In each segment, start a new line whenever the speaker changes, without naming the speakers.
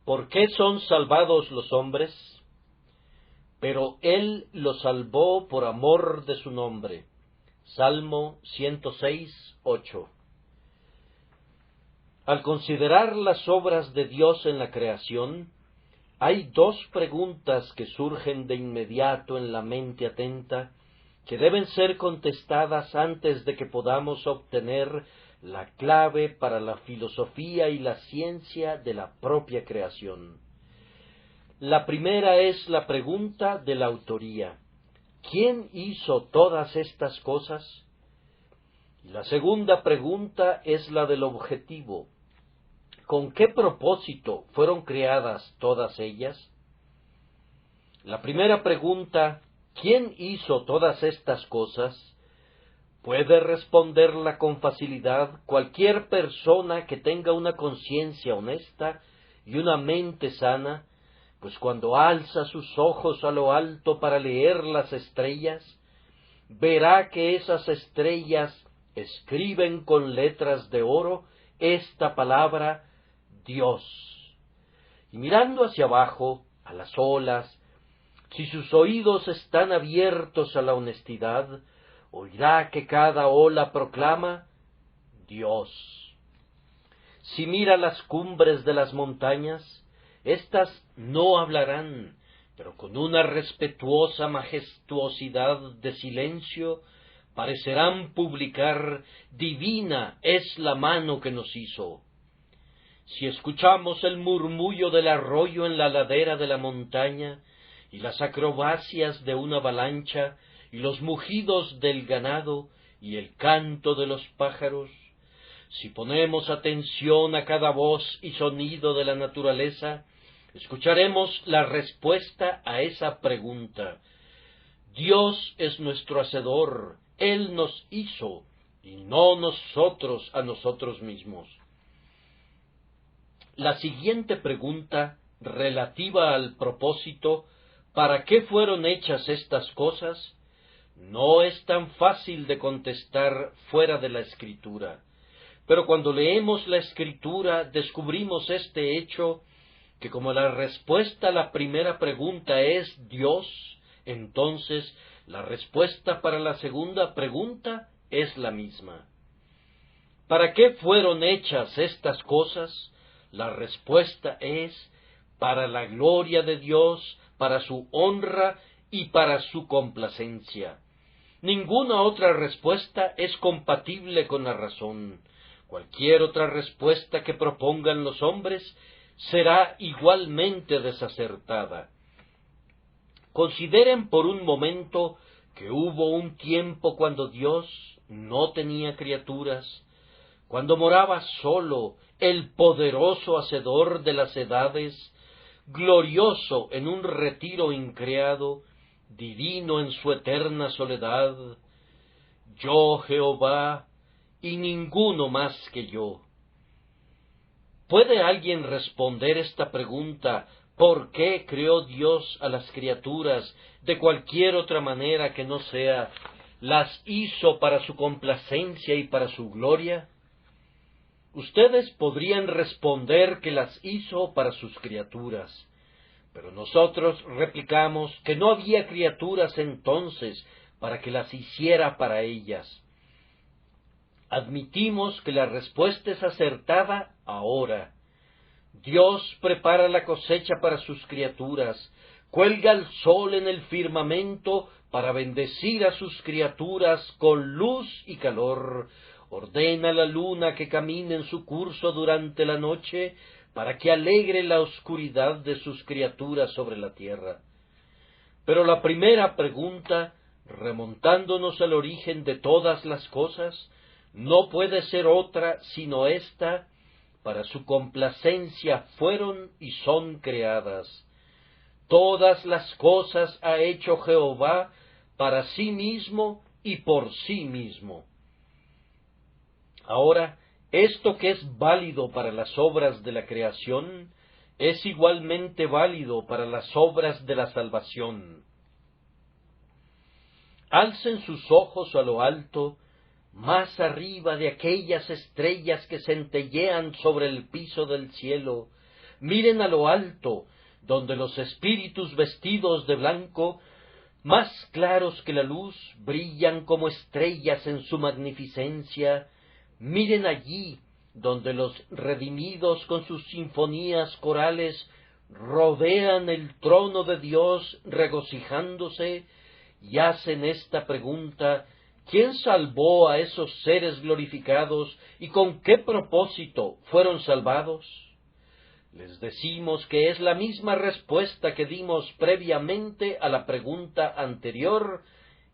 ¿Por qué son salvados los hombres? Pero Él los salvó por amor de su nombre. Salmo 106:8. Al considerar las obras de Dios en la creación, hay dos preguntas que surgen de inmediato en la mente atenta, que deben ser contestadas antes de que podamos obtener la clave para la filosofía y la ciencia de la propia creación. La primera es la pregunta de la autoría. ¿Quién hizo todas estas cosas? Y la segunda pregunta es la del objetivo. ¿Con qué propósito fueron creadas todas ellas? La primera pregunta, ¿quién hizo todas estas cosas?, puede responderla con facilidad cualquier persona que tenga una conciencia honesta y una mente sana, pues cuando alza sus ojos a lo alto para leer las estrellas, verá que esas estrellas escriben con letras de oro esta palabra Dios. Y mirando hacia abajo, a las olas, si sus oídos están abiertos a la honestidad, oirá que cada ola proclama Dios. Si mira las cumbres de las montañas, éstas no hablarán, pero con una respetuosa majestuosidad de silencio parecerán publicar: divina es la mano que nos hizo. Si escuchamos el murmullo del arroyo en la ladera de la montaña, y las acrobacias de una avalancha, y los mugidos del ganado, y el canto de los pájaros, si ponemos atención a cada voz y sonido de la naturaleza, escucharemos la respuesta a esa pregunta. Dios es nuestro hacedor, Él nos hizo, y no nosotros a nosotros mismos. La siguiente pregunta, relativa al propósito, ¿para qué fueron hechas estas cosas?, no es tan fácil de contestar fuera de la Escritura. Pero cuando leemos la Escritura descubrimos este hecho, que como la respuesta a la primera pregunta es Dios, entonces la respuesta para la segunda pregunta es la misma. ¿Para qué fueron hechas estas cosas? La respuesta es para la gloria de Dios, para su honra y para su complacencia. Ninguna otra respuesta es compatible con la razón. Cualquier otra respuesta que propongan los hombres será igualmente desacertada. Consideren por un momento que hubo un tiempo cuando Dios no tenía criaturas, cuando moraba solo, el poderoso hacedor de las edades, glorioso en un retiro increado, divino en su eterna soledad. Yo, Jehová, y ninguno más que yo. ¿Puede alguien responder esta pregunta? ¿Por qué creó Dios a las criaturas de cualquier otra manera que no sea las hizo para su complacencia y para su gloria? Ustedes podrían responder que las hizo para sus criaturas, pero nosotros replicamos que no había criaturas entonces para que las hiciera para ellas. Admitimos que la respuesta es acertada ahora. Dios prepara la cosecha para sus criaturas, cuelga el sol en el firmamento para bendecir a sus criaturas con luz y calor, ordena la luna que camine en su curso durante la noche para que alegre la oscuridad de sus criaturas sobre la tierra. Pero la primera pregunta, remontándonos al origen de todas las cosas, no puede ser otra sino esta: para su complacencia fueron y son creadas. Todas las cosas ha hecho Jehová para sí mismo y por sí mismo. Ahora, esto que es válido para las obras de la creación, es igualmente válido para las obras de la salvación. Alcen sus ojos a lo alto, más arriba de aquellas estrellas que centellean sobre el piso del cielo, miren a lo alto, donde los espíritus vestidos de blanco, más claros que la luz, brillan como estrellas en su magnificencia. Miren allí, donde los redimidos con sus sinfonías corales rodean el trono de Dios regocijándose, y hacen esta pregunta: ¿quién salvó a esos seres glorificados y con qué propósito fueron salvados? Les decimos que es la misma respuesta que dimos previamente a la pregunta anterior.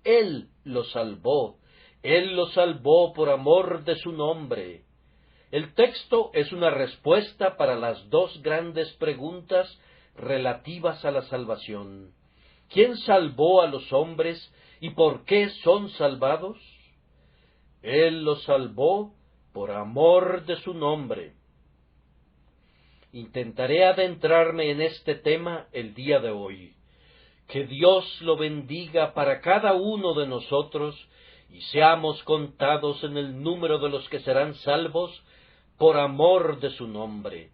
Él los salvó. Él los salvó por amor de su nombre. El texto es una respuesta para las dos grandes preguntas relativas a la salvación. ¿Quién salvó a los hombres y por qué son salvados? Él los salvó por amor de su nombre. Intentaré adentrarme en este tema el día de hoy. Que Dios lo bendiga para cada uno de nosotros y seamos contados en el número de los que serán salvos por amor de su nombre.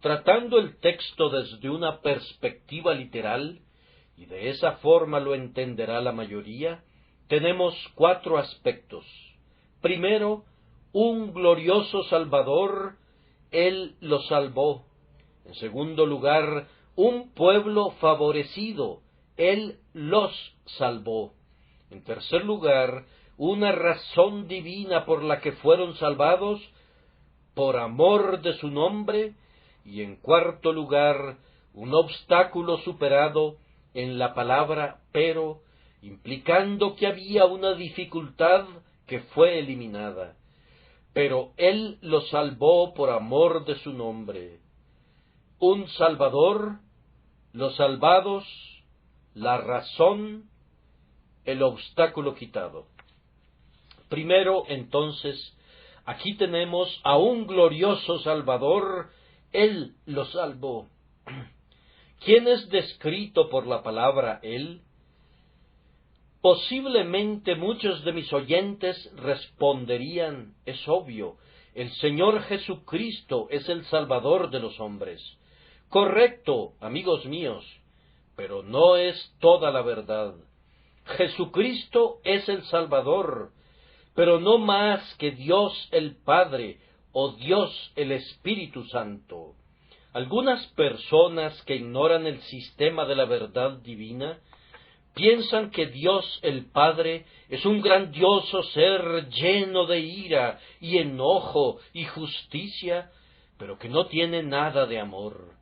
Tratando el texto desde una perspectiva literal, y de esa forma lo entenderá la mayoría, tenemos 4 aspectos. Primero, un glorioso Salvador, Él los salvó. En segundo lugar, un pueblo favorecido, Él los salvó. En tercer lugar, una razón divina por la que fueron salvados, por amor de su nombre. Y en cuarto lugar, un obstáculo superado en la palabra pero, implicando que había una dificultad que fue eliminada. Pero Él los salvó por amor de su nombre. Un Salvador, los salvados, la razón, el obstáculo quitado. Primero, entonces, aquí tenemos a un glorioso Salvador. Él los salvó. ¿Quién es descrito por la palabra Él? Posiblemente muchos de mis oyentes responderían: es obvio, el Señor Jesucristo es el Salvador de los hombres. Correcto, amigos míos, pero no es toda la verdad. Jesucristo es el Salvador, pero no más que Dios el Padre o Dios el Espíritu Santo. Algunas personas que ignoran el sistema de la verdad divina piensan que Dios el Padre es un grandioso ser lleno de ira y enojo y justicia, pero que no tiene nada de amor.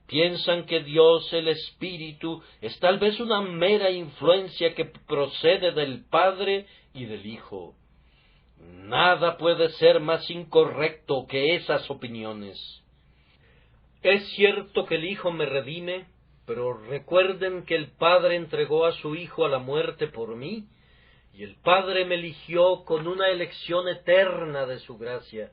Piensan que Dios el Espíritu es tal vez una mera influencia que procede del Padre y del Hijo. Nada puede ser más incorrecto que esas opiniones. Es cierto que el Hijo me redime, pero recuerden que el Padre entregó a su Hijo a la muerte por mí, y el Padre me eligió con una elección eterna de su gracia.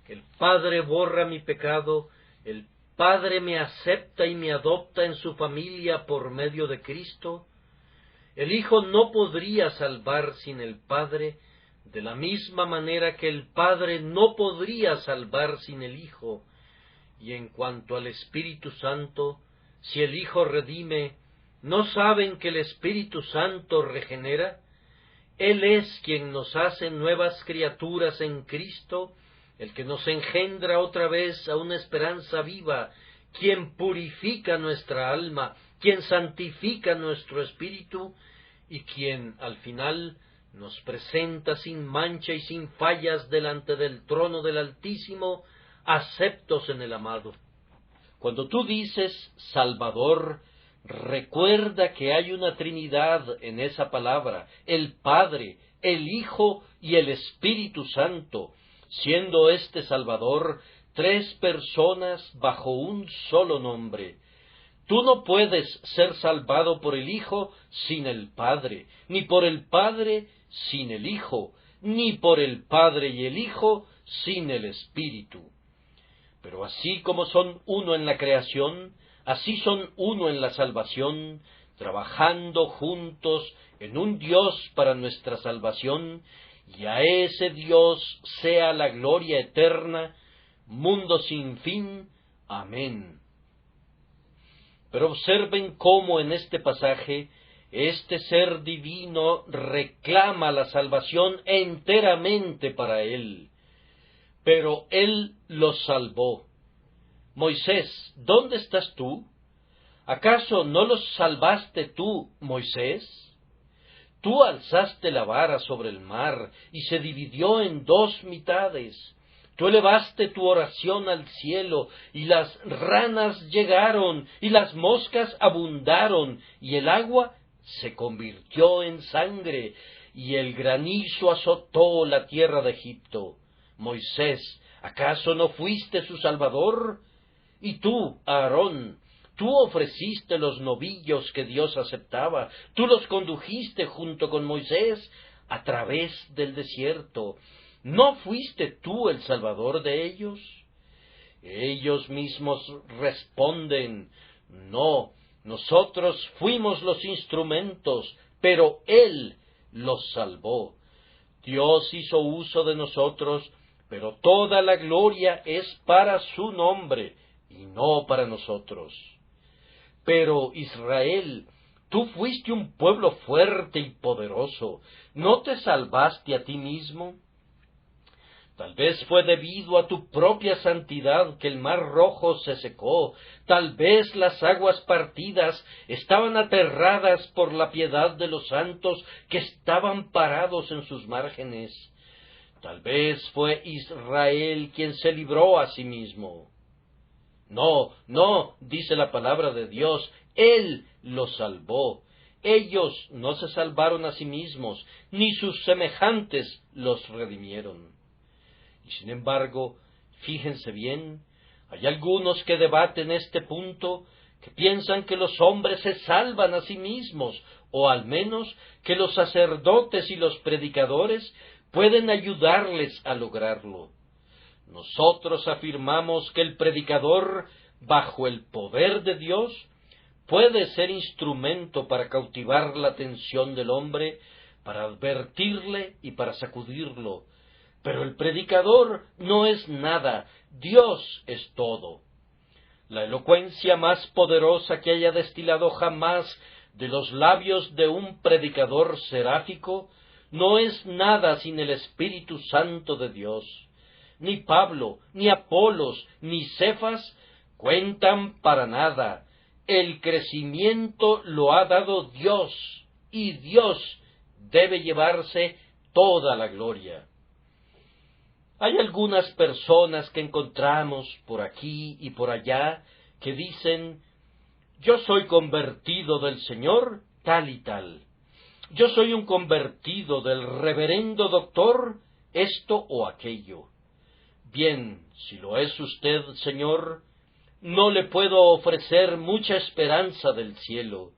El Padre borra mi pecado, el Padre me acepta y me adopta en su familia por medio de Cristo. El Hijo no podría salvar sin el Padre, de la misma manera que el Padre no podría salvar sin el Hijo. Y en cuanto al Espíritu Santo, si el Hijo redime, ¿no saben que el Espíritu Santo regenera? Él es quien nos hace nuevas criaturas en Cristo, el que nos engendra otra vez a una esperanza viva, quien purifica nuestra alma, quien santifica nuestro espíritu, y quien, al final, nos presenta sin mancha y sin fallas delante del trono del Altísimo, aceptos en el amado. Cuando tú dices Salvador, recuerda que hay una Trinidad en esa palabra, el Padre, el Hijo y el Espíritu Santo, siendo este Salvador 3 personas bajo un solo nombre. Tú no puedes ser salvado por el Hijo sin el Padre, ni por el Padre sin el Hijo, ni por el Padre y el Hijo sin el Espíritu. Pero así como son uno en la creación, así son uno en la salvación, trabajando juntos en un Dios para nuestra salvación, y a ese Dios sea la gloria eterna, mundo sin fin. Amén. Pero observen cómo en este pasaje este ser divino reclama la salvación enteramente para él. Pero él los salvó. Moisés, ¿dónde estás tú? ¿Acaso no los salvaste tú, Moisés? Tú alzaste la vara sobre el mar y se dividió en dos mitades. Tú elevaste tu oración al cielo, y las ranas llegaron, y las moscas abundaron, y el agua se convirtió en sangre, y el granizo azotó la tierra de Egipto. Moisés, ¿acaso no fuiste su salvador? Y tú, Aarón, tú ofreciste los novillos que Dios aceptaba, tú los condujiste junto con Moisés a través del desierto. ¿No fuiste tú el salvador de ellos? Ellos mismos responden, no, nosotros fuimos los instrumentos, pero Él los salvó. Dios hizo uso de nosotros, pero toda la gloria es para su nombre, y no para nosotros. Pero Israel, tú fuiste un pueblo fuerte y poderoso, ¿no te salvaste a ti mismo? Tal vez fue debido a tu propia santidad que el mar rojo se secó, tal vez las aguas partidas estaban aterradas por la piedad de los santos que estaban parados en sus márgenes. Tal vez fue Israel quien se libró a sí mismo. No, no, dice la palabra de Dios, Él los salvó. Ellos no se salvaron a sí mismos, ni sus semejantes los redimieron. Y sin embargo, fíjense bien, hay algunos que debaten este punto, que piensan que los hombres se salvan a sí mismos, o al menos que los sacerdotes y los predicadores pueden ayudarles a lograrlo. Nosotros afirmamos que el predicador, bajo el poder de Dios, puede ser instrumento para cautivar la atención del hombre, para advertirle y para sacudirlo. Pero el predicador no es nada, Dios es todo. La elocuencia más poderosa que haya destilado jamás de los labios de un predicador seráfico no es nada sin el Espíritu Santo de Dios. Ni Pablo, ni Apolos, ni Cefas cuentan para nada. El crecimiento lo ha dado Dios, y Dios debe llevarse toda la gloria. Hay algunas personas que encontramos por aquí y por allá que dicen, yo soy convertido del Señor tal y tal. Yo soy un convertido del reverendo doctor esto o aquello. Bien, si lo es usted, Señor, no le puedo ofrecer mucha esperanza del cielo.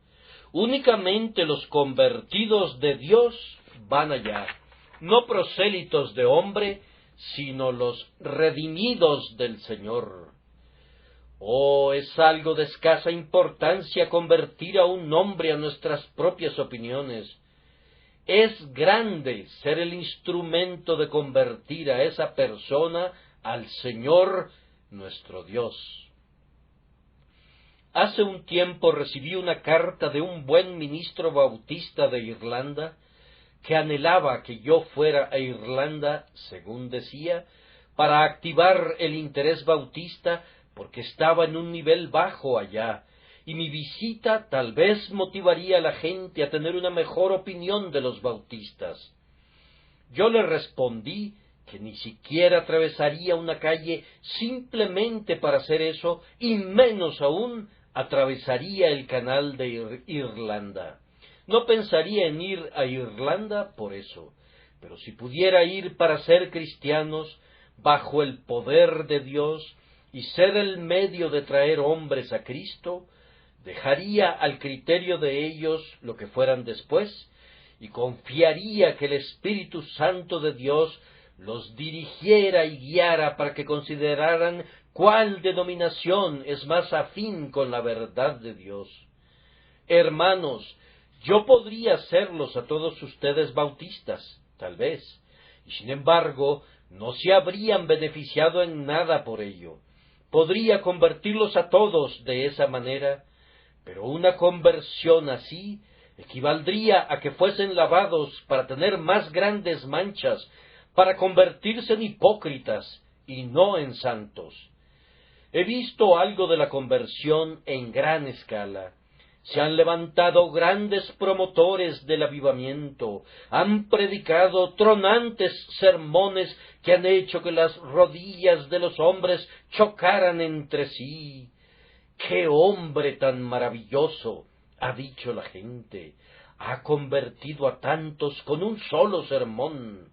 Únicamente los convertidos de Dios van allá, no prosélitos de hombre, sino los redimidos del Señor. Oh, es algo de escasa importancia convertir a un hombre a nuestras propias opiniones. Es grande ser el instrumento de convertir a esa persona al Señor nuestro Dios. Hace un tiempo recibí una carta de un buen ministro bautista de Irlanda, que anhelaba que yo fuera a Irlanda, según decía, para activar el interés bautista, porque estaba en un nivel bajo allá, y mi visita tal vez motivaría a la gente a tener una mejor opinión de los bautistas. Yo le respondí que ni siquiera atravesaría una calle simplemente para hacer eso, y menos aún atravesaría el canal de Irlanda. No pensaría en ir a Irlanda por eso, pero si pudiera ir para ser cristianos bajo el poder de Dios y ser el medio de traer hombres a Cristo, dejaría al criterio de ellos lo que fueran después y confiaría que el Espíritu Santo de Dios los dirigiera y guiara para que consideraran cuál denominación es más afín con la verdad de Dios. Hermanos, yo podría hacerlos a todos ustedes bautistas, tal vez, y sin embargo no se habrían beneficiado en nada por ello, podría convertirlos a todos de esa manera, pero una conversión así equivaldría a que fuesen lavados para tener más grandes manchas, para convertirse en hipócritas y no en santos. He visto algo de la conversión en gran escala. Se han levantado grandes promotores del avivamiento, han predicado tronantes sermones que han hecho que las rodillas de los hombres chocaran entre sí. ¡Qué hombre tan maravilloso!, ha dicho la gente, ha convertido a tantos con un solo sermón.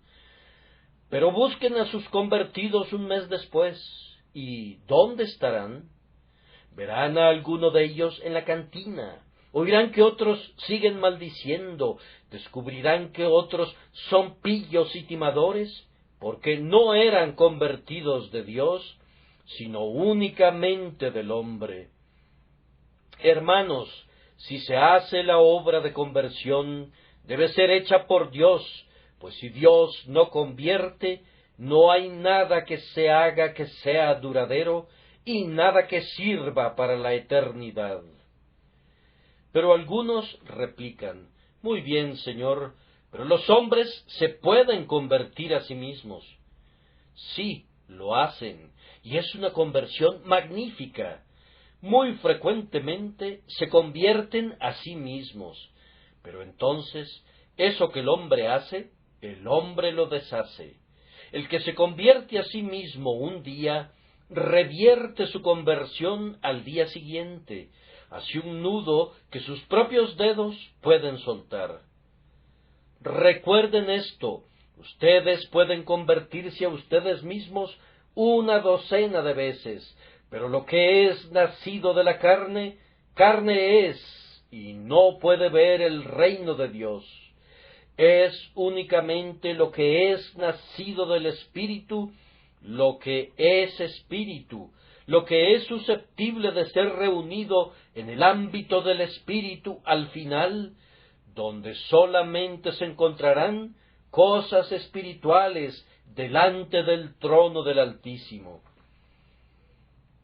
Pero busquen a sus convertidos un mes después, ¿y dónde estarán? Verán a alguno de ellos en la cantina, oirán que otros siguen maldiciendo, descubrirán que otros son pillos y timadores, porque no eran convertidos de Dios, sino únicamente del hombre. Hermanos, si se hace la obra de conversión, debe ser hecha por Dios, pues si Dios no convierte, no hay nada que se haga que sea duradero y nada que sirva para la eternidad. Pero algunos replican: muy bien, Señor, pero los hombres se pueden convertir a sí mismos. Sí, lo hacen, y es una conversión magnífica. Muy frecuentemente se convierten a sí mismos, pero entonces eso que el hombre hace, el hombre lo deshace. El que se convierte a sí mismo un día, revierte su conversión al día siguiente, hace un nudo que sus propios dedos pueden soltar. Recuerden esto, ustedes pueden convertirse a ustedes mismos una docena de veces, pero lo que es nacido de la carne, carne es, y no puede ver el reino de Dios. Es únicamente lo que es nacido del Espíritu, lo que es Espíritu, lo que es susceptible de ser reunido en el ámbito del Espíritu al final, donde solamente se encontrarán cosas espirituales delante del trono del Altísimo.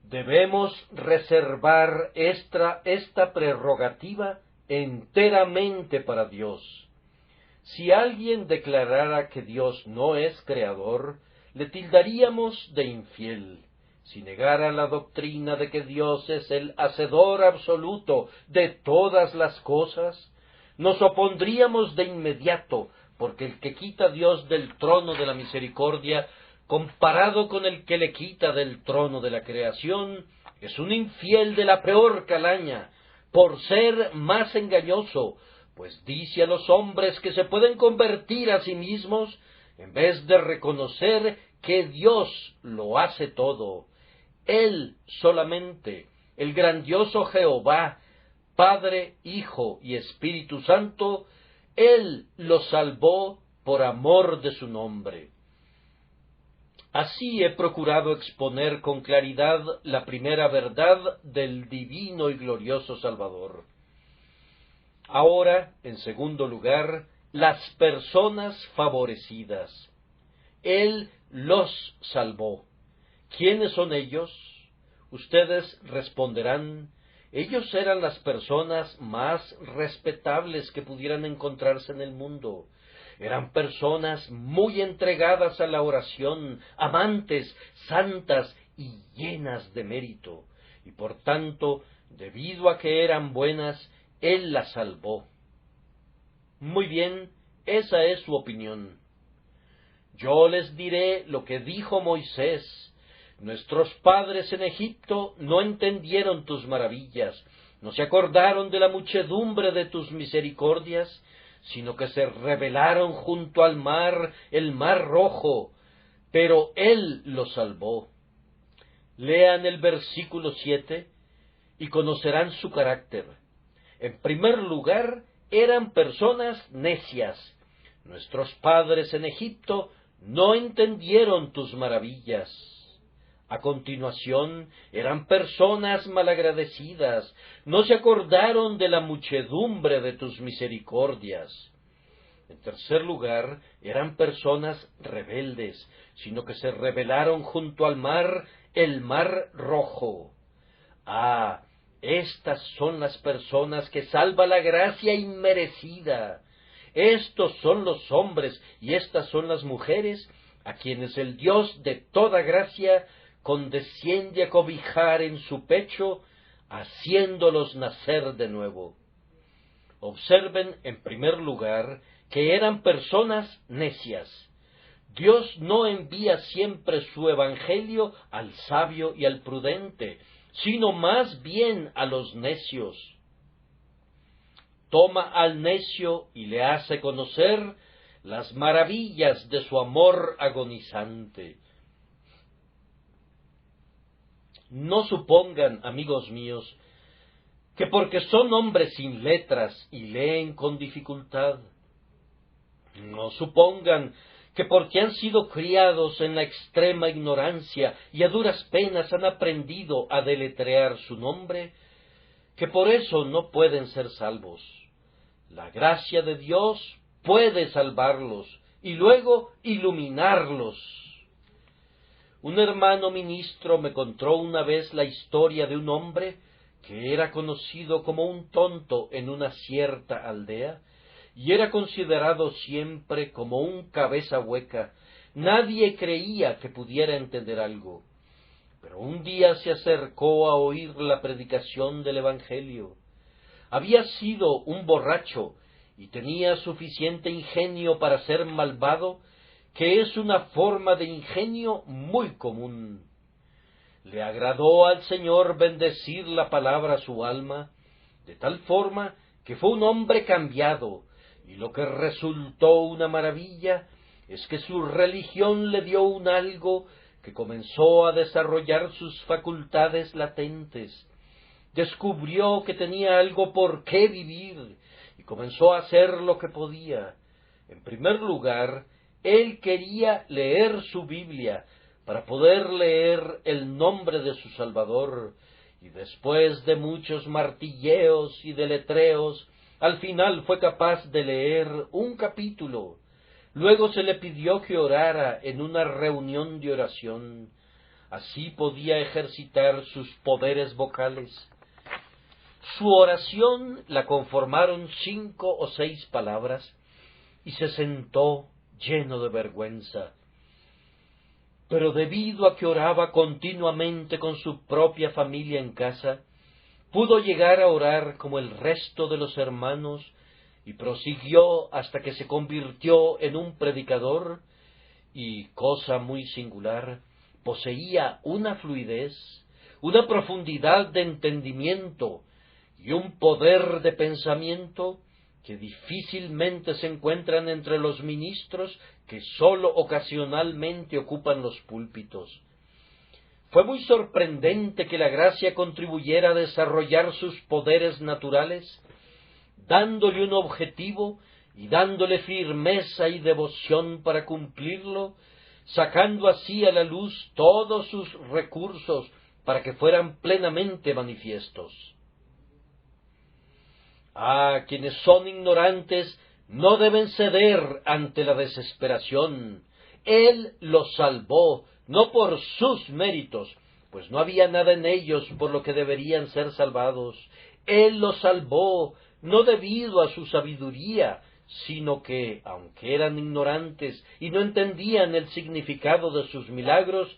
Debemos reservar esta prerrogativa enteramente para Dios. Si alguien declarara que Dios no es creador, le tildaríamos de infiel. Si negara la doctrina de que Dios es el hacedor absoluto de todas las cosas, nos opondríamos de inmediato, porque el que quita a Dios del trono de la misericordia, comparado con el que le quita del trono de la creación, es un infiel de la peor calaña, por ser más engañoso, pues dice a los hombres que se pueden convertir a sí mismos, en vez de reconocer que Dios lo hace todo. Él solamente, el grandioso Jehová, Padre, Hijo y Espíritu Santo, Él lo salvó por amor de su nombre. Así he procurado exponer con claridad la primera verdad del divino y glorioso Salvador. Ahora, en segundo lugar, las personas favorecidas. Él los salvó. ¿Quiénes son ellos? Ustedes responderán: ellos eran las personas más respetables que pudieran encontrarse en el mundo. Eran personas muy entregadas a la oración, amantes, santas y llenas de mérito. Y por tanto, debido a que eran buenas, Él las salvó. Muy bien, esa es su opinión. Yo les diré lo que dijo Moisés: nuestros padres en Egipto no entendieron tus maravillas, no se acordaron de la muchedumbre de tus misericordias, sino que se rebelaron junto al mar, el mar rojo, pero Él los salvó. Lean el versículo 7 y conocerán su carácter. En primer lugar, eran personas necias. Nuestros padres en Egipto no entendieron tus maravillas. A continuación, eran personas malagradecidas, no se acordaron de la muchedumbre de tus misericordias. En tercer lugar, eran personas rebeldes, sino que se rebelaron junto al mar, el mar Rojo. Ah, estas son las personas que salva la gracia inmerecida. Estos son los hombres y estas son las mujeres a quienes el Dios de toda gracia condesciende a cobijar en su pecho, haciéndolos nacer de nuevo. Observen, en primer lugar, que eran personas necias. Dios no envía siempre su evangelio al sabio y al prudente, sino más bien a los necios. Toma al necio y le hace conocer las maravillas de su amor agonizante. No supongan, amigos míos, que porque son hombres sin letras y leen con dificultad, no supongan que porque han sido criados en la extrema ignorancia y a duras penas han aprendido a deletrear su nombre, que por eso no pueden ser salvos. La gracia de Dios puede salvarlos y luego iluminarlos. Un hermano ministro me contó una vez la historia de un hombre que era conocido como un tonto en una cierta aldea, y era considerado siempre como un cabeza hueca. Nadie creía que pudiera entender algo. Pero un día se acercó a oír la predicación del Evangelio. Había sido un borracho y tenía suficiente ingenio para ser malvado, que es una forma de ingenio muy común. Le agradó al Señor bendecir la palabra a su alma, de tal forma que fue un hombre cambiado, y lo que resultó una maravilla es que su religión le dio un algo que comenzó a desarrollar sus facultades latentes. Descubrió que tenía algo por qué vivir y comenzó a hacer lo que podía. En primer lugar, él quería leer su Biblia para poder leer el nombre de su Salvador, y después de muchos martilleos y deletreos, al final fue capaz de leer un capítulo. Luego se le pidió que orara en una reunión de oración. Así podía ejercitar sus poderes vocales. Su oración la conformaron 5 o 6 palabras, y se sentó lleno de vergüenza. Pero debido a que oraba continuamente con su propia familia en casa, pudo llegar a orar como el resto de los hermanos, y prosiguió hasta que se convirtió en un predicador, y, cosa muy singular, poseía una fluidez, una profundidad de entendimiento y un poder de pensamiento que difícilmente se encuentran entre los ministros que sólo ocasionalmente ocupan los púlpitos. Fue muy sorprendente que la gracia contribuyera a desarrollar sus poderes naturales, dándole un objetivo y dándole firmeza y devoción para cumplirlo, sacando así a la luz todos sus recursos para que fueran plenamente manifiestos. Ah, quienes son ignorantes no deben ceder ante la desesperación. Él los salvó, no por sus méritos, pues no había nada en ellos por lo que deberían ser salvados. Él los salvó, no debido a su sabiduría, sino que, aunque eran ignorantes y no entendían el significado de sus milagros,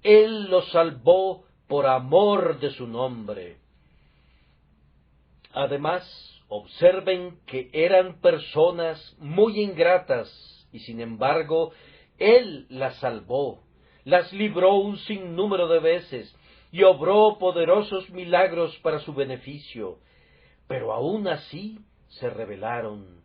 Él los salvó por amor de su nombre. Además, observen que eran personas muy ingratas, y sin embargo, Él las salvó, las libró un sinnúmero de veces, y obró poderosos milagros para su beneficio, pero aún así se rebelaron.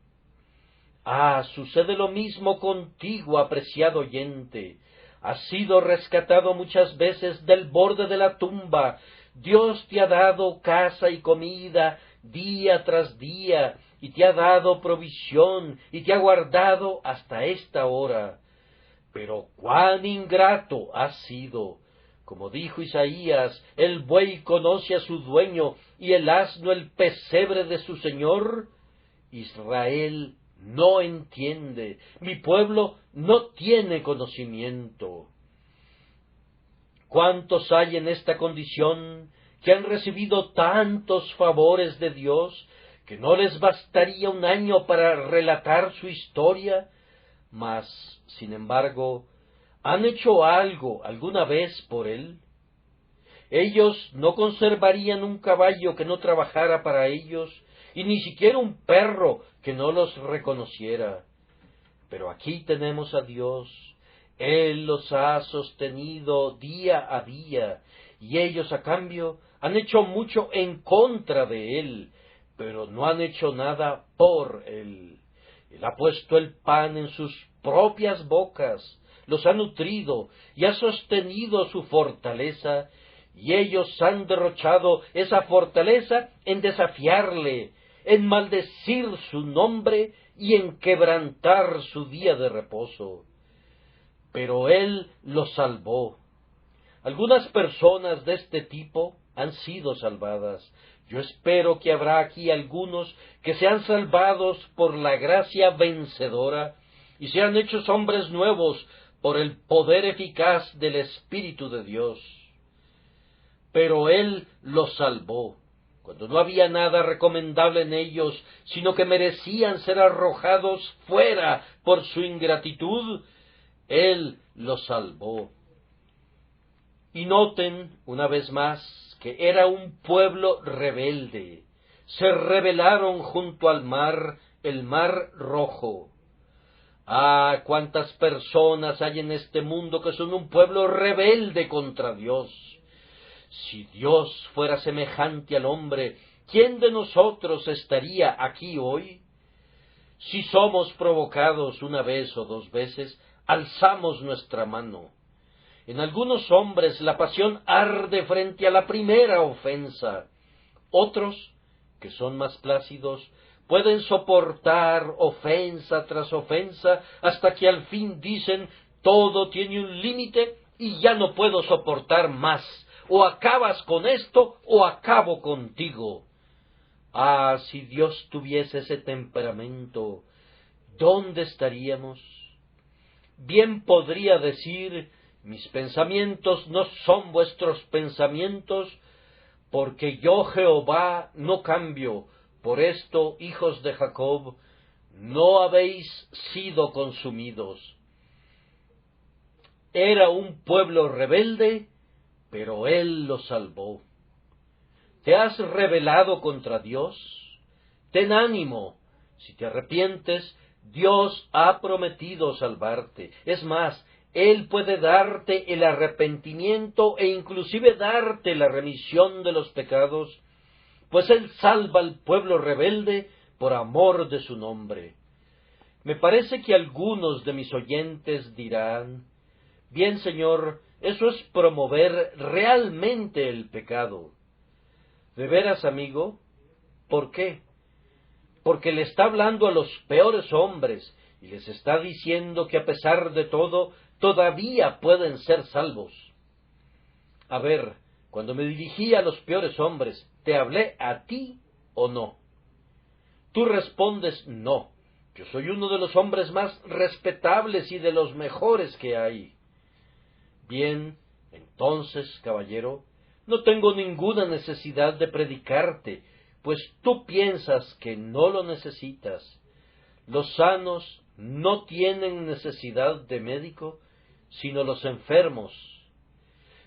Ah, sucede lo mismo contigo, apreciado oyente. Has sido rescatado muchas veces del borde de la tumba. Dios te ha dado casa y comida día tras día, y te ha dado provisión, y te ha guardado hasta esta hora. Pero cuán ingrato has sido. Como dijo Isaías, el buey conoce a su dueño, y el asno el pesebre de su señor. Israel no entiende, mi pueblo no tiene conocimiento. ¿Cuántos hay en esta condición que han recibido tantos favores de Dios que no les bastaría un año para relatar su historia? Mas, sin embargo, ¿han hecho algo alguna vez por él? Ellos no conservarían un caballo que no trabajara para ellos, y ni siquiera un perro que no los reconociera. Pero aquí tenemos a Dios. Él los ha sostenido día a día, y ellos a cambio han hecho mucho en contra de Él, pero no han hecho nada por Él. Él ha puesto el pan en sus propias bocas, los ha nutrido y ha sostenido su fortaleza, y ellos han derrochado esa fortaleza en desafiarle, en maldecir su nombre y en quebrantar su día de reposo. Pero Él los salvó. Algunas personas de este tipo han sido salvadas. Yo espero que habrá aquí algunos que sean salvados por la gracia vencedora y sean hechos hombres nuevos por el poder eficaz del Espíritu de Dios. Pero Él los salvó, cuando no había nada recomendable en ellos, sino que merecían ser arrojados fuera por su ingratitud. Él los salvó. Y noten, una vez más, que era un pueblo rebelde. Se rebelaron junto al mar, el mar Rojo. Ah, cuántas personas hay en este mundo que son un pueblo rebelde contra Dios. Si Dios fuera semejante al hombre, ¿quién de nosotros estaría aquí hoy? Si somos provocados una vez o dos veces, alzamos nuestra mano. En algunos hombres la pasión arde frente a la primera ofensa. Otros, que son más plácidos, pueden soportar ofensa tras ofensa hasta que al fin dicen: todo tiene un límite y ya no puedo soportar más. O acabas con esto o acabo contigo. Ah, si Dios tuviese ese temperamento, ¿dónde estaríamos? Bien podría decir: mis pensamientos no son vuestros pensamientos, porque yo Jehová no cambio. Por esto, hijos de Jacob, no habéis sido consumidos. Era un pueblo rebelde, pero Él los salvó. ¿Te has rebelado contra Dios? Ten ánimo. Si te arrepientes, Dios ha prometido salvarte. Es más, Él puede darte el arrepentimiento e inclusive darte la remisión de los pecados, pues Él salva al pueblo rebelde por amor de su nombre. Me parece que algunos de mis oyentes dirán: bien, Señor, eso es promover realmente el pecado. ¿De veras, amigo? ¿Por qué? Porque le está hablando a los peores hombres y les está diciendo que a pesar de todo, todavía pueden ser salvos. A ver, cuando me dirigí a los peores hombres, ¿te hablé a ti o no? Tú respondes: no, yo soy uno de los hombres más respetables y de los mejores que hay. Bien, entonces, caballero, no tengo ninguna necesidad de predicarte, pues tú piensas que no lo necesitas. Los sanos no tienen necesidad de médico, sino los enfermos.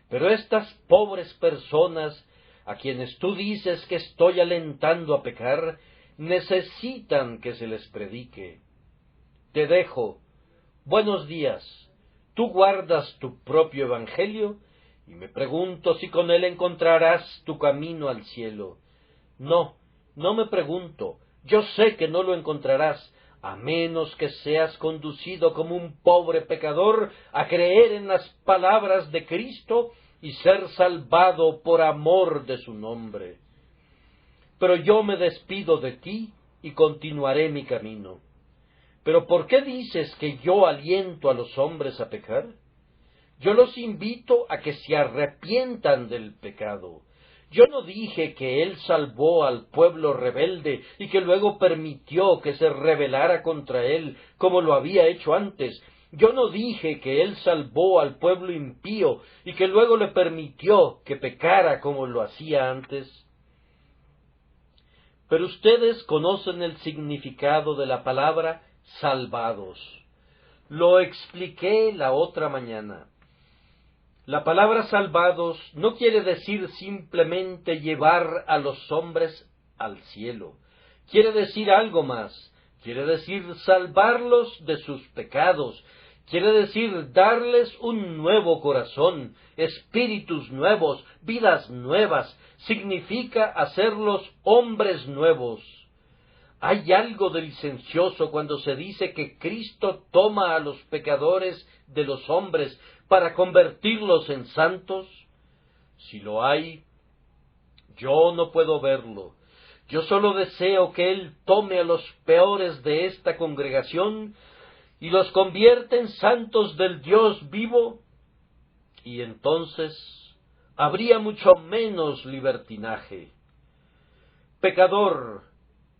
Pero estas pobres personas, a quienes tú dices que estoy alentando a pecar, necesitan que se les predique. Te dejo. Buenos días. Tú guardas tu propio evangelio, y me pregunto si con él encontrarás tu camino al cielo. No, no me pregunto. Yo sé que no lo encontrarás, a menos que seas conducido como un pobre pecador a creer en las palabras de Cristo y ser salvado por amor de su nombre. Pero yo me despido de ti y continuaré mi camino. ¿Pero por qué dices que yo aliento a los hombres a pecar? Yo los invito a que se arrepientan del pecado. Yo no dije que Él salvó al pueblo rebelde y que luego permitió que se rebelara contra Él como lo había hecho antes. Yo no dije que Él salvó al pueblo impío y que luego le permitió que pecara como lo hacía antes. Pero ustedes conocen el significado de la palabra salvados. Lo expliqué la otra mañana. La palabra salvados no quiere decir simplemente llevar a los hombres al cielo. Quiere decir algo más. Quiere decir salvarlos de sus pecados. Quiere decir darles un nuevo corazón, espíritus nuevos, vidas nuevas. Significa hacerlos hombres nuevos. Hay algo de licencioso cuando se dice que Cristo toma a los pecadores de los hombres para convertirlos en santos. Si lo hay, yo no puedo verlo. Yo solo deseo que Él tome a los peores de esta congregación y los convierte en santos del Dios vivo, y entonces habría mucho menos libertinaje. Pecador,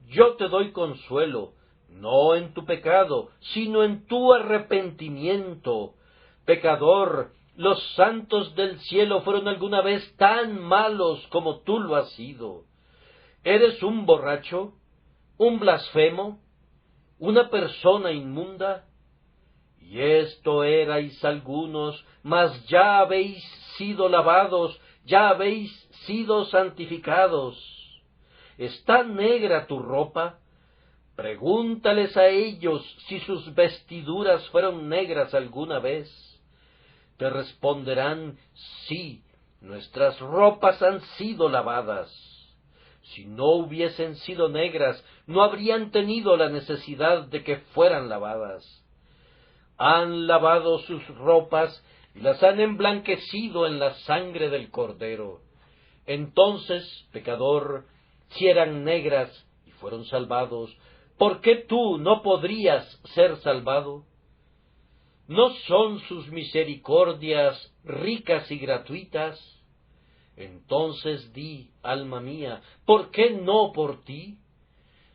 yo te doy consuelo, no en tu pecado, sino en tu arrepentimiento. Pecador, los santos del cielo fueron alguna vez tan malos como tú lo has sido. ¿Eres un borracho, un blasfemo, una persona inmunda? Y esto erais algunos, mas ya habéis sido lavados, ya habéis sido santificados. ¿Está negra tu ropa? Pregúntales a ellos si sus vestiduras fueron negras alguna vez. Te responderán, sí, nuestras ropas han sido lavadas. Si no hubiesen sido negras, no habrían tenido la necesidad de que fueran lavadas. Han lavado sus ropas y las han emblanquecido en la sangre del Cordero. Entonces, pecador, si eran negras y fueron salvados, ¿por qué tú no podrías ser salvado? ¿No son sus misericordias ricas y gratuitas? Entonces di, alma mía, ¿por qué no por ti?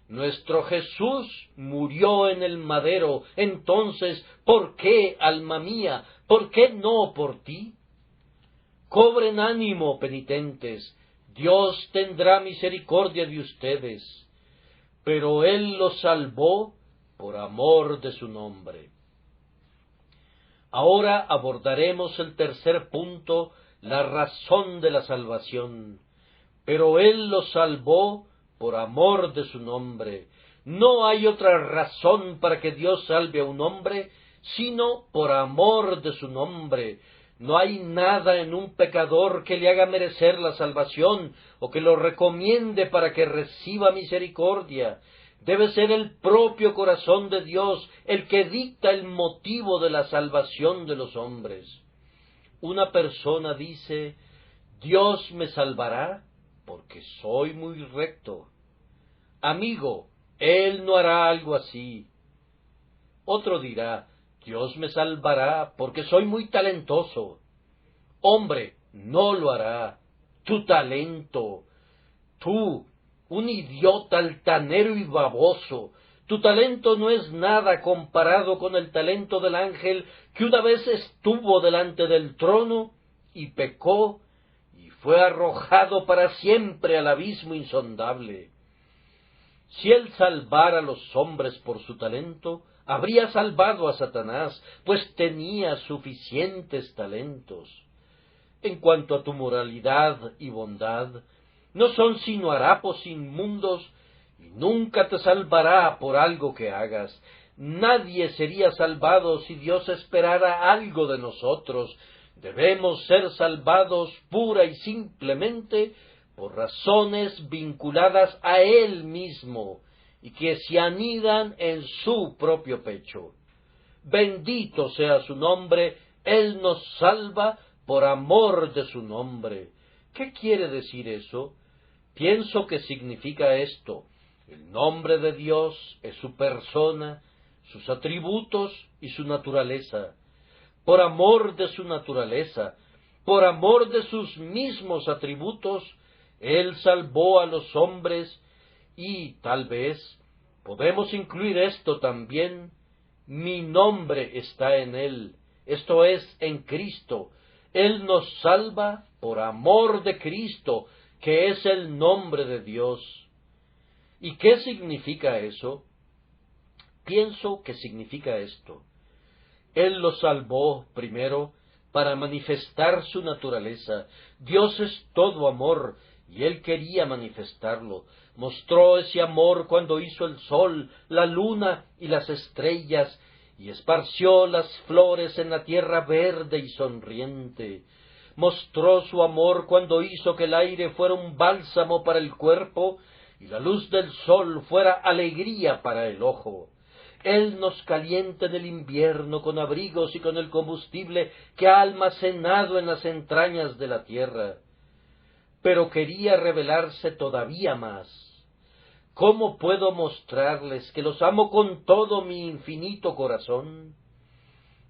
Nuestro Jesús murió en el madero, entonces, ¿por qué, alma mía, por qué no por ti? Cobren ánimo, penitentes, Dios tendrá misericordia de ustedes, pero Él los salvó por amor de su nombre. Ahora abordaremos el tercer punto, la razón de la salvación. Pero Él los salvó por amor de su nombre. No hay otra razón para que Dios salve a un hombre, sino por amor de su nombre. No hay nada en un pecador que le haga merecer la salvación, o que lo recomiende para que reciba misericordia. Debe ser el propio corazón de Dios el que dicta el motivo de la salvación de los hombres. Una persona dice, Dios me salvará porque soy muy recto. Amigo, Él no hará algo así. Otro dirá, Dios me salvará porque soy muy talentoso. Hombre, no lo hará. Tu talento, tú, un idiota altanero y baboso, tu talento no es nada comparado con el talento del ángel que una vez estuvo delante del trono y pecó y fue arrojado para siempre al abismo insondable. Si él salvara a los hombres por su talento, habría salvado a Satanás, pues tenía suficientes talentos. En cuanto a tu moralidad y bondad, no son sino harapos inmundos, y nunca te salvará por algo que hagas. Nadie sería salvado si Dios esperara algo de nosotros. Debemos ser salvados pura y simplemente por razones vinculadas a Él mismo, y que se anidan en su propio pecho. Bendito sea su nombre, Él nos salva por amor de su nombre. ¿Qué quiere decir eso? Pienso que significa esto: el nombre de Dios es su persona, sus atributos y su naturaleza. Por amor de su naturaleza, por amor de sus mismos atributos, Él salvó a los hombres y, tal vez, podemos incluir esto también, Mi nombre está en él, esto es, en Cristo. Él nos salva por amor de Cristo, que es el nombre de Dios. ¿Y qué significa eso? Pienso que significa esto. Él lo salvó, primero, para manifestar su naturaleza. Dios es todo amor, y Él quería manifestarlo. Mostró ese amor cuando hizo el sol, la luna y las estrellas, y esparció las flores en la tierra verde y sonriente. Mostró su amor cuando hizo que el aire fuera un bálsamo para el cuerpo, y la luz del sol fuera alegría para el ojo. Él nos calienta en el invierno con abrigos y con el combustible que ha almacenado en las entrañas de la tierra. Pero quería revelarse todavía más. ¿Cómo puedo mostrarles que los amo con todo mi infinito corazón?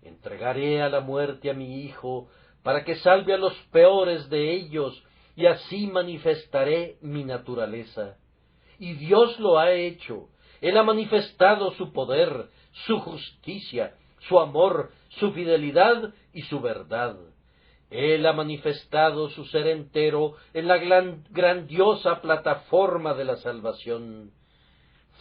Entregaré a la muerte a mi Hijo, para que salve a los peores de ellos, y así manifestaré mi naturaleza. Y Dios lo ha hecho. Él ha manifestado su poder, su justicia, su amor, su fidelidad y su verdad. Él ha manifestado su ser entero en la grandiosa plataforma de la salvación.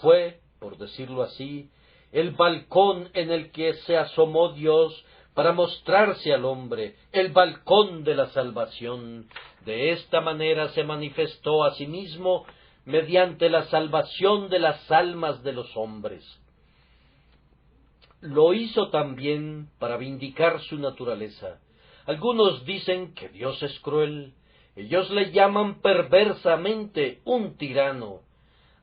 Fue, por decirlo así, el balcón en el que se asomó Dios para mostrarse al hombre, el balcón de la salvación. De esta manera se manifestó a sí mismo mediante la salvación de las almas de los hombres. Lo hizo también para vindicar su naturaleza. Algunos dicen que Dios es cruel. Ellos le llaman perversamente un tirano.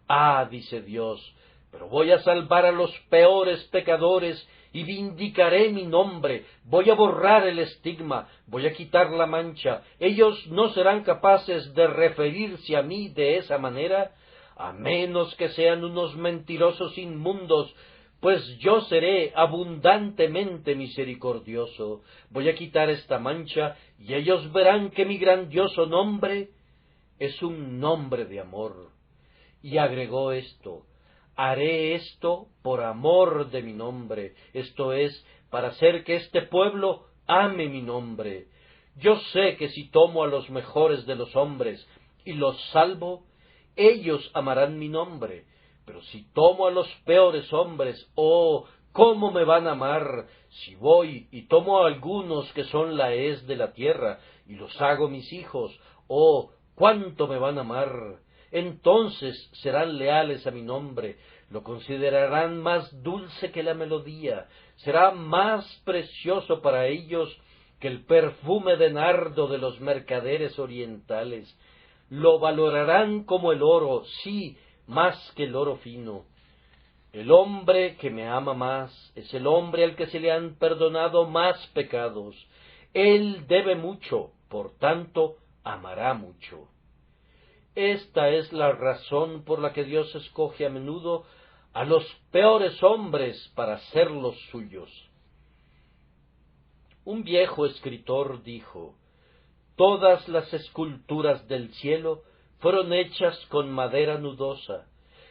Ah, dice Dios, pero voy a salvar a los peores pecadores y vindicaré mi nombre, voy a borrar el estigma, voy a quitar la mancha. Ellos no serán capaces de referirse a mí de esa manera, a menos que sean unos mentirosos inmundos, pues yo seré abundantemente misericordioso. Voy a quitar esta mancha, y ellos verán que mi grandioso nombre es un nombre de amor. Y agregó esto: haré esto por amor de mi nombre, esto es, para hacer que este pueblo ame mi nombre. Yo sé que si tomo a los mejores de los hombres y los salvo, ellos amarán mi nombre. Pero si tomo a los peores hombres, ¡oh, cómo me van a amar! Si voy y tomo a algunos que son la hez de la tierra y los hago mis hijos, ¡oh, cuánto me van a amar! Entonces serán leales a mi nombre, lo considerarán más dulce que la melodía, será más precioso para ellos que el perfume de nardo de los mercaderes orientales. Lo valorarán como el oro, sí, más que el oro fino. El hombre que me ama más es el hombre al que se le han perdonado más pecados. Él debe mucho, por tanto, amará mucho. Esta es la razón por la que Dios escoge a menudo a los peores hombres para ser los suyos. Un viejo escritor dijo: todas las esculturas del cielo fueron hechas con madera nudosa.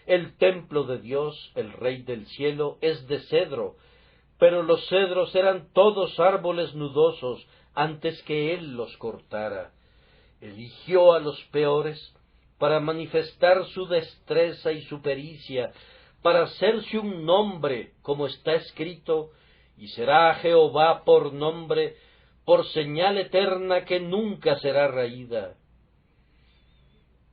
El templo de Dios, el Rey del cielo, es de cedro, pero los cedros eran todos árboles nudosos antes que Él los cortara. Eligió a los peores para manifestar su destreza y su pericia, para hacerse un nombre, como está escrito: y será Jehová por nombre, por señal eterna que nunca será raída.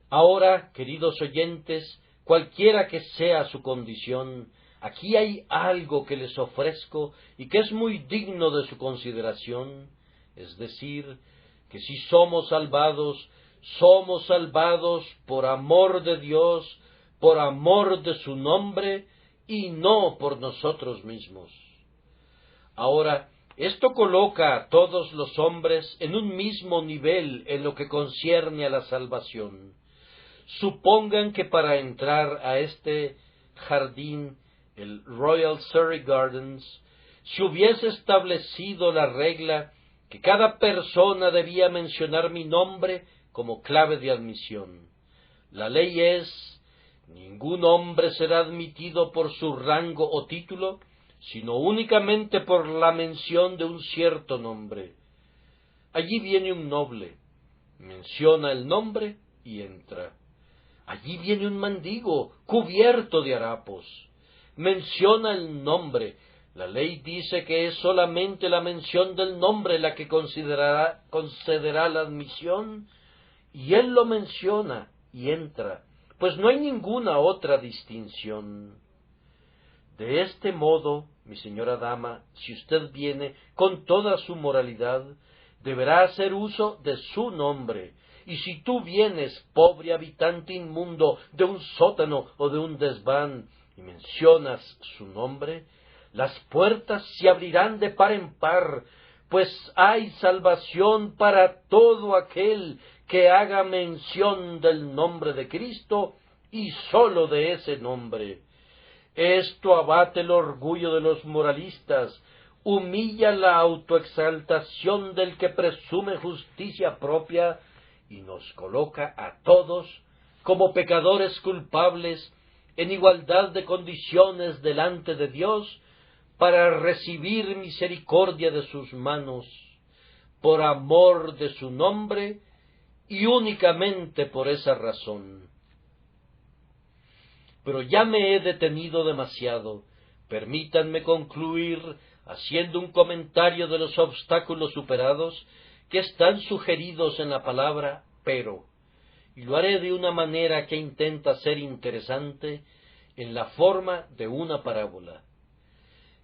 Ahora, queridos oyentes, cualquiera que sea su condición, aquí hay algo que les ofrezco y que es muy digno de su consideración, es decir, que si somos salvados por amor de Dios, por amor de su nombre, y no por nosotros mismos. Ahora, esto coloca a todos los hombres en un mismo nivel en lo que concierne a la salvación. Supongan que para entrar a este jardín, el Royal Surrey Gardens, se hubiese establecido la regla que cada persona debía mencionar mi nombre como clave de admisión. La ley es: ningún hombre será admitido por su rango o título, sino únicamente por la mención de un cierto nombre. Allí viene un noble, menciona el nombre y entra. Allí viene un mendigo, cubierto de harapos, menciona el nombre. La ley dice que es solamente la mención del nombre la que concederá la admisión, y él lo menciona y entra, pues no hay ninguna otra distinción. De este modo, mi señora dama, si usted viene con toda su moralidad, deberá hacer uso de su nombre, y si tú vienes, pobre habitante inmundo de un sótano o de un desván, y mencionas su nombre, las puertas se abrirán de par en par, pues hay salvación para todo aquel que haga mención del nombre de Cristo y sólo de ese nombre. Esto abate el orgullo de los moralistas, humilla la autoexaltación del que presume justicia propia y nos coloca a todos como pecadores culpables en igualdad de condiciones delante de Dios para recibir misericordia de sus manos, por amor de su nombre y únicamente por esa razón. Pero ya me he detenido demasiado. Permítanme concluir haciendo un comentario de los obstáculos superados que están sugeridos en la palabra pero, y lo haré de una manera que intenta ser interesante en la forma de una parábola.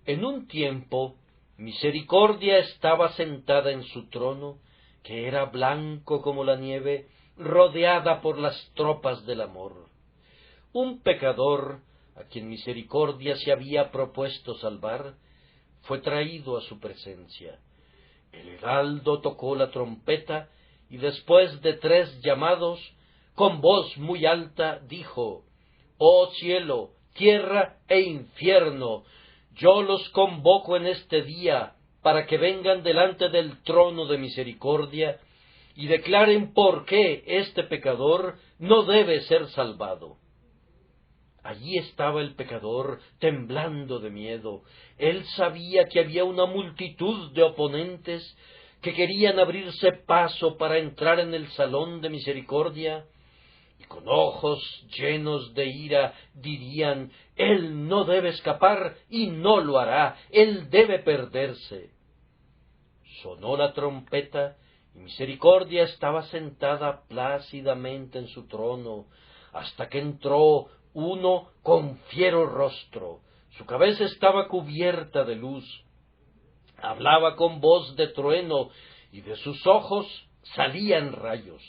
En un tiempo, Misericordia estaba sentada en su trono, que era blanco como la nieve, rodeada por las tropas del amor. Un pecador, a quien Misericordia se había propuesto salvar, fue traído a su presencia. El heraldo tocó la trompeta, y después de 3 llamados, con voz muy alta dijo: «Oh cielo, tierra e infierno, yo los convoco en este día para que vengan delante del trono de misericordia y declaren por qué este pecador no debe ser salvado». Allí estaba el pecador, temblando de miedo. Él sabía que había una multitud de oponentes que querían abrirse paso para entrar en el salón de misericordia, y con ojos llenos de ira dirían: «Él no debe escapar y no lo hará, él debe perderse». Sonó la trompeta, y Misericordia estaba sentada plácidamente en su trono, hasta que entró uno con fiero rostro. Su cabeza estaba cubierta de luz, hablaba con voz de trueno, y de sus ojos salían rayos.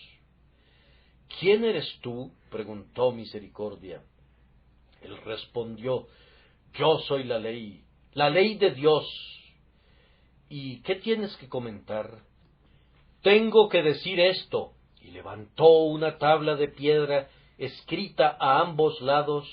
«¿Quién eres tú?», preguntó Misericordia. Él respondió: «Yo soy la ley de Dios». «¿Y qué tienes que comentar?». «Tengo que decir esto», y levantó una tabla de piedra escrita a ambos lados: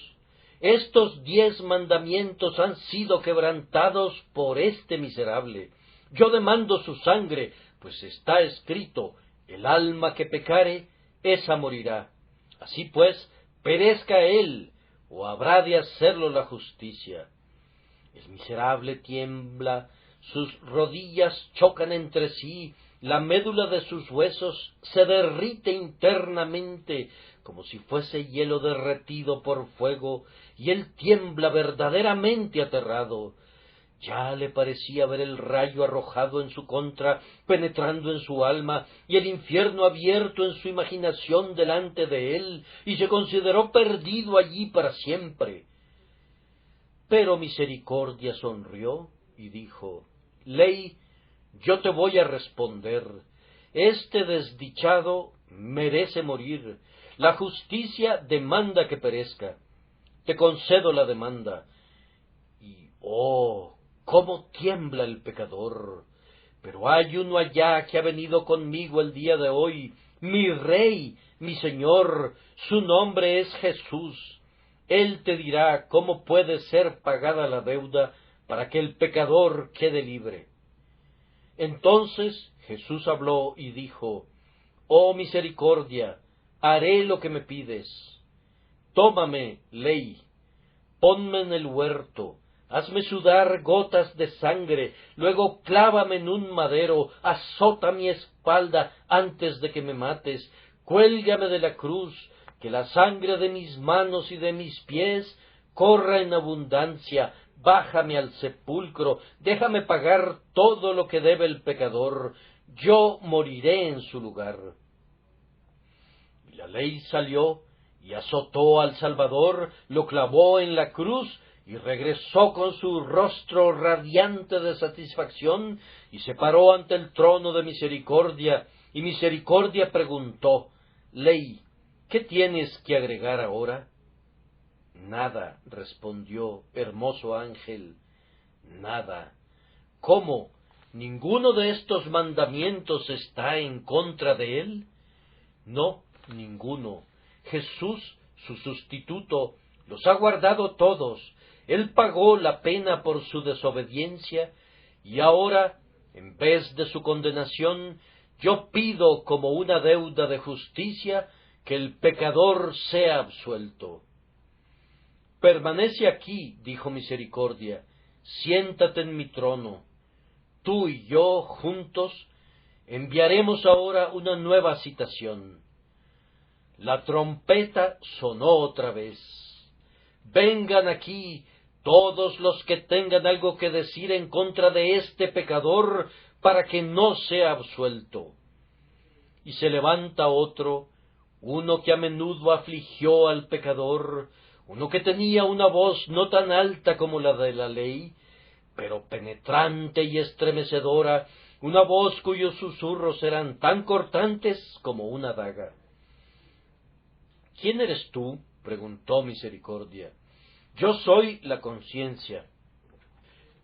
«Estos 10 mandamientos han sido quebrantados por este miserable. Yo demando su sangre, pues está escrito: el alma que pecare, esa morirá. Así pues, perezca él, o habrá de hacerlo la justicia». El miserable tiembla, sus rodillas chocan entre sí, la médula de sus huesos se derrite internamente como si fuese hielo derretido por fuego, y él tiembla verdaderamente aterrado. Ya le parecía ver el rayo arrojado en su contra, penetrando en su alma, y el infierno abierto en su imaginación delante de él, y se consideró perdido allí para siempre. Pero Misericordia sonrió y dijo: «Ley, yo te voy a responder. Este desdichado merece morir. La justicia demanda que perezca. Te concedo la demanda». Y ¡oh!, cómo tiembla el pecador. Pero hay uno allá que ha venido conmigo el día de hoy, mi Rey, mi Señor, su nombre es Jesús. Él te dirá cómo puede ser pagada la deuda para que el pecador quede libre. Entonces Jesús habló y dijo: «Oh Misericordia, haré lo que me pides. Tómame, Ley, ponme en el huerto, hazme sudar gotas de sangre, luego clávame en un madero, azota mi espalda antes de que me mates, cuélgame de la cruz, que la sangre de mis manos y de mis pies corra en abundancia, bájame al sepulcro, déjame pagar todo lo que debe el pecador, yo moriré en su lugar. Y la ley salió y azotó al Salvador, lo clavó en la cruz, y regresó con su rostro radiante de satisfacción, y se paró ante el trono de misericordia, y misericordia preguntó: Ley, ¿qué tienes que agregar ahora? Nada, respondió hermoso ángel, nada. ¿Cómo? ¿Ninguno de estos mandamientos está en contra de él? No, ninguno. Jesús, su sustituto, los ha guardado todos. Él pagó la pena por su desobediencia, y ahora, en vez de su condenación, yo pido como una deuda de justicia que el pecador sea absuelto. Permanece aquí, dijo Misericordia, siéntate en mi trono. Tú y yo, juntos, enviaremos ahora una nueva citación. La trompeta sonó otra vez. Vengan aquí todos los que tengan algo que decir en contra de este pecador, para que no sea absuelto. Y se levanta otro, uno que a menudo afligió al pecador, uno que tenía una voz no tan alta como la de la ley, pero penetrante y estremecedora, una voz cuyos susurros eran tan cortantes como una daga. ¿Quién eres tú?, preguntó Misericordia. Yo soy la conciencia.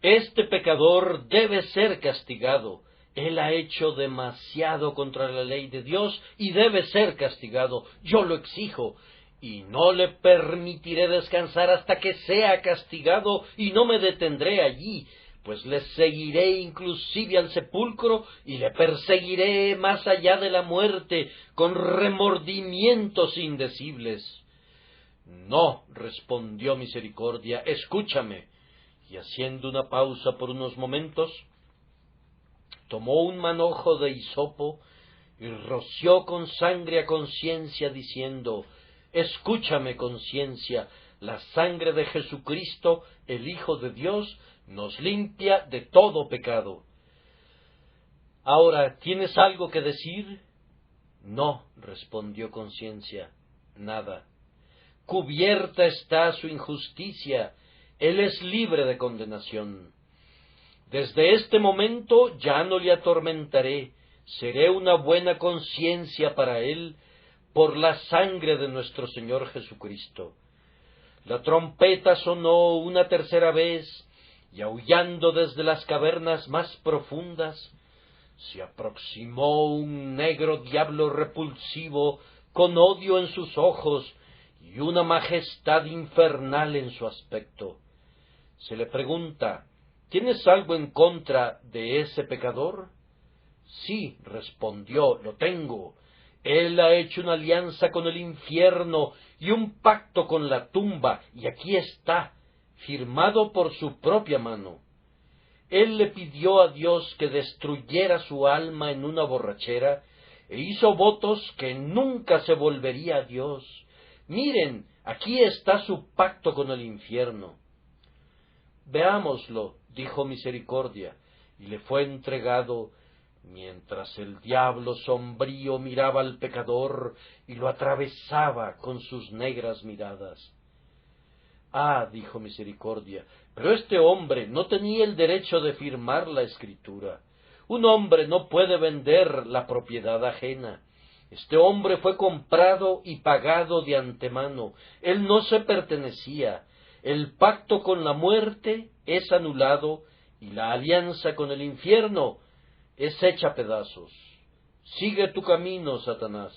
Este pecador debe ser castigado. Él ha hecho demasiado contra la ley de Dios y debe ser castigado. Yo lo exijo, y no le permitiré descansar hasta que sea castigado, y no me detendré allí, pues le seguiré inclusive al sepulcro, y le perseguiré más allá de la muerte, con remordimientos indecibles. No, respondió Misericordia, escúchame. Y haciendo una pausa por unos momentos, tomó un manojo de hisopo y roció con sangre a Conciencia, diciendo: Escúchame, Conciencia, la sangre de Jesucristo, el Hijo de Dios, nos limpia de todo pecado. Ahora, ¿tienes algo que decir? No, respondió Conciencia, nada. Cubierta está su injusticia, él es libre de condenación. Desde este momento ya no le atormentaré, seré una buena conciencia para él, por la sangre de nuestro Señor Jesucristo. La trompeta sonó una tercera vez, y aullando desde las cavernas más profundas, se aproximó un negro diablo repulsivo, con odio en sus ojos y una majestad infernal en su aspecto. Se le pregunta: ¿tienes algo en contra de ese pecador? Sí, respondió, lo tengo. Él ha hecho una alianza con el infierno y un pacto con la tumba, y aquí está, firmado por su propia mano. Él le pidió a Dios que destruyera su alma en una borrachera, e hizo votos que nunca se volvería a Dios. Miren, aquí está su pacto con el infierno. Veámoslo, dijo Misericordia, y le fue entregado, mientras el diablo sombrío miraba al pecador y lo atravesaba con sus negras miradas. Ah, dijo Misericordia, pero este hombre no tenía el derecho de firmar la escritura. Un hombre no puede vender la propiedad ajena. Este hombre fue comprado y pagado de antemano. Él no se pertenecía. El pacto con la muerte es anulado y la alianza con el infierno es hecha a pedazos. Sigue tu camino, Satanás.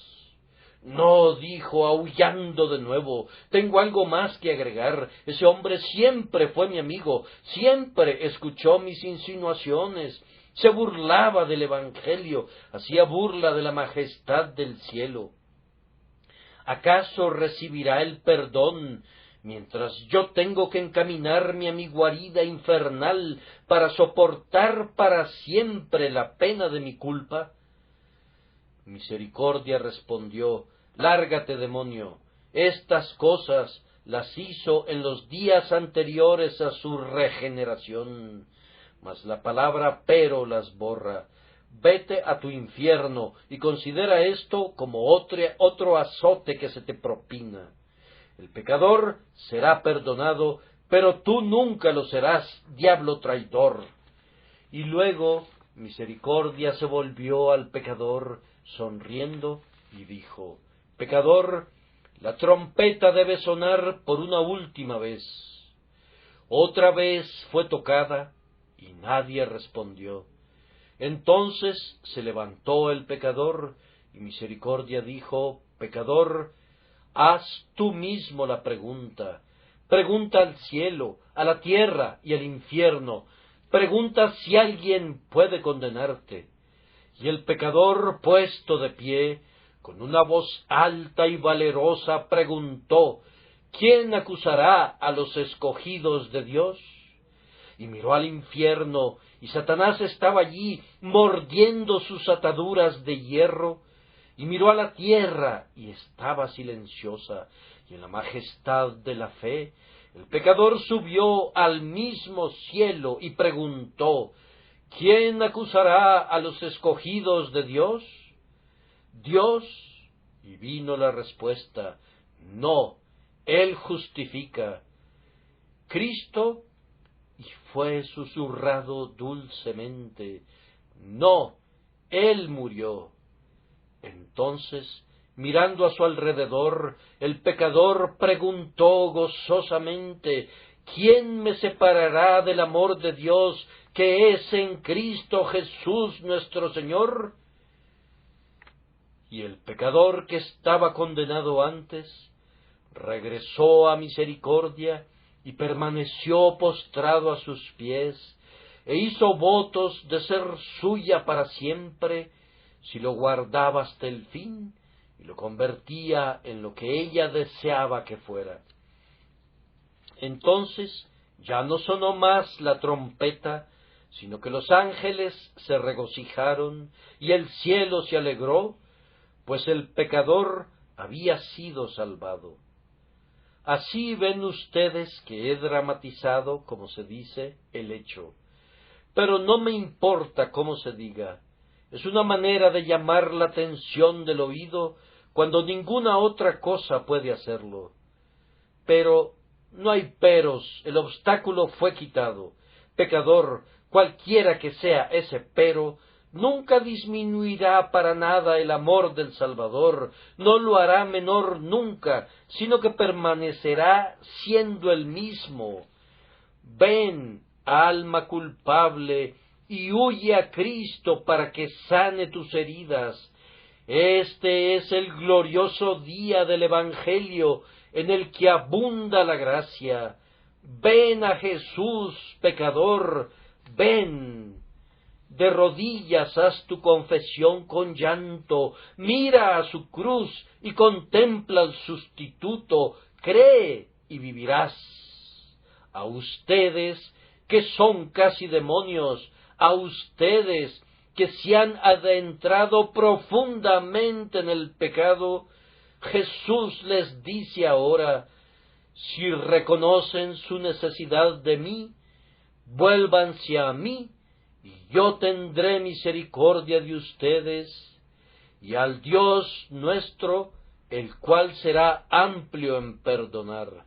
No, dijo, aullando de nuevo, tengo algo más que agregar. Ese hombre siempre fue mi amigo, siempre escuchó mis insinuaciones, se burlaba del Evangelio, hacía burla de la majestad del cielo. ¿Acaso recibirá el perdón mientras yo tengo que encaminarme a mi guarida infernal para soportar para siempre la pena de mi culpa? Misericordia respondió: Lárgate, demonio, estas cosas las hizo en los días anteriores a su regeneración, mas la palabra pero las borra. Vete a tu infierno y considera esto como otro azote que se te propina. El pecador será perdonado, pero tú nunca lo serás, diablo traidor. Y luego Misericordia se volvió al pecador, sonriendo, y dijo: Pecador, la trompeta debe sonar por una última vez. Otra vez fue tocada, y nadie respondió. Entonces se levantó el pecador, y Misericordia dijo: Pecador, haz tú mismo la pregunta. Pregunta al cielo, a la tierra y al infierno. Pregunta si alguien puede condenarte. Y el pecador, puesto de pie, con una voz alta y valerosa, preguntó: ¿Quién acusará a los escogidos de Dios? Y miró al infierno, y Satanás estaba allí, mordiendo sus ataduras de hierro. Y miró a la tierra, y estaba silenciosa, y en la majestad de la fe, el pecador subió al mismo cielo y preguntó: ¿Quién acusará a los escogidos de Dios? Dios. Y vino la respuesta: no, Él justifica. Cristo. Y fue susurrado dulcemente: no, Él murió. Entonces, mirando a su alrededor, el pecador preguntó gozosamente: ¿quién me separará del amor de Dios que es en Cristo Jesús nuestro Señor? Y el pecador que estaba condenado antes regresó a Misericordia y permaneció postrado a sus pies, e hizo votos de ser suya para siempre, si lo guardaba hasta el fin, y lo convertía en lo que ella deseaba que fuera. Entonces ya no sonó más la trompeta, sino que los ángeles se regocijaron, y el cielo se alegró, pues el pecador había sido salvado. Así ven ustedes que he dramatizado, como se dice, el hecho. Pero no me importa cómo se diga. Es una manera de llamar la atención del oído cuando ninguna otra cosa puede hacerlo. Pero no hay peros, el obstáculo fue quitado. Pecador, cualquiera que sea ese pero, nunca disminuirá para nada el amor del Salvador, no lo hará menor nunca, sino que permanecerá siendo el mismo. Ven, alma culpable, y huye a Cristo para que sane tus heridas. Este es el glorioso día del Evangelio, en el que abunda la gracia. Ven a Jesús, pecador, ven. De rodillas haz tu confesión con llanto, mira a su cruz y contempla al sustituto, cree y vivirás. A ustedes, que son casi demonios, a ustedes, que se han adentrado profundamente en el pecado, Jesús les dice ahora: si reconocen su necesidad de mí, vuélvanse a mí, y yo tendré misericordia de ustedes, y al Dios nuestro, el cual será amplio en perdonar.